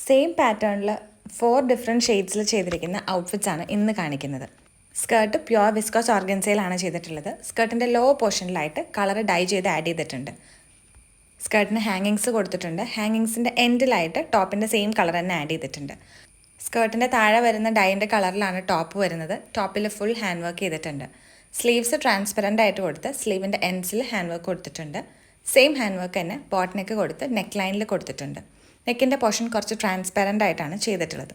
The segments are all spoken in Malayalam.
സെയിം പാറ്റേണിൽ 4 ഡിഫറെൻറ്റ് ഷെയ്ഡ്സിൽ ചെയ്തിരിക്കുന്ന ഔട്ട്ഫിറ്റ്സ് ആണ് ഇന്ന് കാണിക്കുന്നത്. സ്കേർട്ട് പ്യുവർ വിസ്കോസ് ഓർഗൻസയിലാണ് ചെയ്തിട്ടുള്ളത്. സ്കേർട്ടിൻ്റെ ലോ പോർഷനിലായിട്ട് കളർ ഡൈ ചെയ്ത് ആഡ് ചെയ്തിട്ടുണ്ട്. സ്കേർട്ടിന് ഹാങ്ങിങ്സ് കൊടുത്തിട്ടുണ്ട്. ഹാങ്ങിങ്സിൻ്റെ എൻഡിലായിട്ട് ടോപ്പിൻ്റെ സെയിം കളർ തന്നെ ആഡ് ചെയ്തിട്ടുണ്ട്. സ്കേർട്ടിൻ്റെ താഴെ വരുന്ന ഡൈൻ്റെ കളറിലാണ് ടോപ്പ് വരുന്നത്. ടോപ്പിൽ ഫുൾ ഹാൻഡ് വർക്ക് ചെയ്തിട്ടുണ്ട്. സ്ലീവ്സ് ട്രാൻസ്പെറൻ്റ് ആയിട്ട് കൊടുത്ത് സ്ലീവിൻ്റെ എൻഡ്സിൽ ഹാൻഡ് വർക്ക് കൊടുത്തിട്ടുണ്ട്. സെയിം ഹാൻഡ് വർക്ക് തന്നെ ബോട്ട് നെക്ക് കൊടുത്ത് നെക്ക് ലൈനിൽ കൊടുത്തിട്ടുണ്ട്. നെക്കിൻ്റെ പോർഷൻ കുറച്ച് ട്രാൻസ്പെറൻ്റ് ആയിട്ടാണ് ചെയ്തിട്ടുള്ളത്.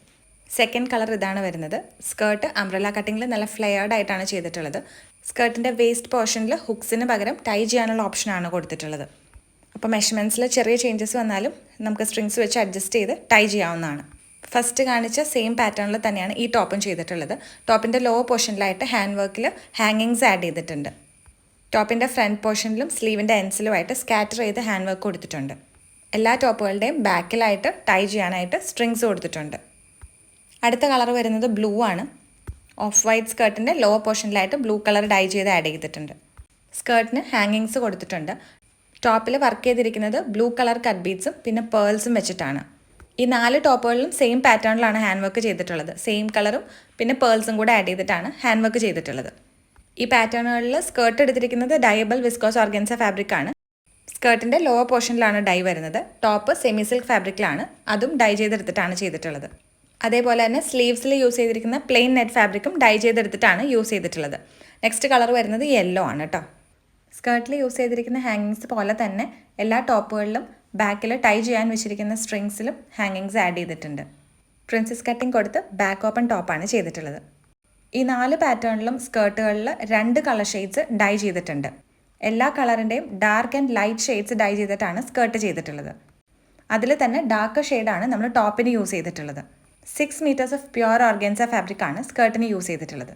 സെക്കൻഡ് കളർ ഇതാണ് വരുന്നത്. സ്കേർട്ട് അംബ്രല കട്ടിങ്ങിൽ നല്ല ഫ്ലെയർഡ് ആയിട്ടാണ് ചെയ്തിട്ടുള്ളത്. സ്കേർട്ടിൻ്റെ വേസ്റ്റ് പോർഷനിൽ ഹുക്സിന് പകരം ടൈ ചെയ്യാനുള്ള ഓപ്ഷനാണ് കൊടുത്തിട്ടുള്ളത്. അപ്പോൾ മെഷർമെൻറ്റ്സിൽ ചെറിയ ചേഞ്ചസ് വന്നാലും നമുക്ക് സ്ട്രിങ്സ് വെച്ച് അഡ്ജസ്റ്റ് ചെയ്ത് ടൈ ചെയ്യാവുന്നതാണ്. ഫസ്റ്റ് കാണിച്ച സെയിം പാറ്റേണിൽ തന്നെയാണ് ഈ ടോപ്പും ചെയ്തിട്ടുള്ളത്. ടോപ്പിൻ്റെ ലോ പോർഷനിലായിട്ട് ഹാൻഡ് വർക്കിൽ ഹാങ്ങിങ്സ് ആഡ് ചെയ്തിട്ടുണ്ട്. ടോപ്പിൻ്റെ ഫ്രണ്ട് പോർഷനിലും സ്ലീവിൻ്റെ എൻസിലുമായിട്ട് സ്കാറ്റർ ചെയ്ത് ഹാൻഡ് വർക്ക് കൊടുത്തിട്ടുണ്ട്. എല്ലാ ടോപ്പുകളുടെയും ബാക്കിലായിട്ട് ടൈ ചെയ്യാനായിട്ട് സ്ട്രിങ്സ് കൊടുത്തിട്ടുണ്ട്. അടുത്ത കളർ വരുന്നത് ബ്ലൂ ആണ്. ഓഫ് വൈറ്റ് സ്കേർട്ടിൻ്റെ ലോവർ പോർഷനിലായിട്ട് ബ്ലൂ കളർ ഡൈ ചെയ്ത് ആഡ് ചെയ്തിട്ടുണ്ട്. സ്കേർട്ടിന് ഹാങ്ങിങ്സ് കൊടുത്തിട്ടുണ്ട്. ടോപ്പിൽ വർക്ക് ചെയ്തിരിക്കുന്നത് ബ്ലൂ കളർ കട്ട് ബീഡ്സും പിന്നെ പേൾസും വെച്ചിട്ടാണ്. ഈ 4 ടോപ്പുകളിലും സെയിം പാറ്റേണിലാണ് ഹാൻഡ് വർക്ക് ചെയ്തിട്ടുള്ളത്. സെയിം കളറും പിന്നെ പേൾസും കൂടെ ആഡ് ചെയ്തിട്ടാണ് ഹാൻഡ് വർക്ക് ചെയ്തിട്ടുള്ളത്. ഈ പാറ്റേണുകളിൽ സ്കേർട്ട് എടുത്തിരിക്കുന്നത് ഡയബിൾ വിസ്കോസ് ഓർഗൻസ ഫാബ്രിക് ആണ്. സ്കേർട്ടിൻ്റെ ലോവർ പോർഷനിലാണ് ഡൈ വരുന്നത്. ടോപ്പ് സെമി സിൽക്ക് ഫാബ്രിക്കിലാണ്, അതും ഡൈ ചെയ്തെടുത്തിട്ടാണ് ചെയ്തിട്ടുള്ളത്. അതേപോലെ തന്നെ സ്ലീവ്സിൽ യൂസ് ചെയ്തിരിക്കുന്ന പ്ലെയിൻ നെറ്റ് ഫാബ്രിക്കും ഡൈ ചെയ്തെടുത്തിട്ടാണ് യൂസ് ചെയ്തിട്ടുള്ളത്. നെക്സ്റ്റ് കളർ വരുന്നത് യെല്ലോ ആണ് കേട്ടോ. സ്കേർട്ടിൽ യൂസ് ചെയ്തിരിക്കുന്ന ഹാങ്ങിങ്സ് പോലെ തന്നെ എല്ലാ ടോപ്പുകളിലും ബാക്കിൽ ടൈ ചെയ്യാൻ വെച്ചിരിക്കുന്ന സ്ട്രിങ്സിലും ഹാങ്ങിങ്സ് ആഡ് ചെയ്തിട്ടുണ്ട്. പ്രിൻസസ് കട്ടിങ് കൊടുത്ത് ബാക്ക് ഓപ്പൺ ടോപ്പാണ് ചെയ്തിട്ടുള്ളത്. ഈ 4 പാറ്റേണിലും സ്കേർട്ടുകളിൽ 2 കളർ ഷെയ്ഡ്സ് ഡൈ ചെയ്തിട്ടുണ്ട്. എല്ലാ കളറിൻ്റെയും dark and light shades dye ചെയ്തിട്ടാണ് സ്കേർട്ട് ചെയ്തിട്ടുള്ളത്. അതിൽ തന്നെ ഡാർക്ക് ഷെയ്ഡാണ് നമ്മൾ ടോപ്പിന് യൂസ് ചെയ്തിട്ടുള്ളത്. 6 മീറ്റേഴ്സ് ഓഫ് പ്യുവർ ഓർഗൻസ ഫാബ്രിക്കാണ് സ്കേർട്ടിന് യൂസ് ചെയ്തിട്ടുള്ളത്.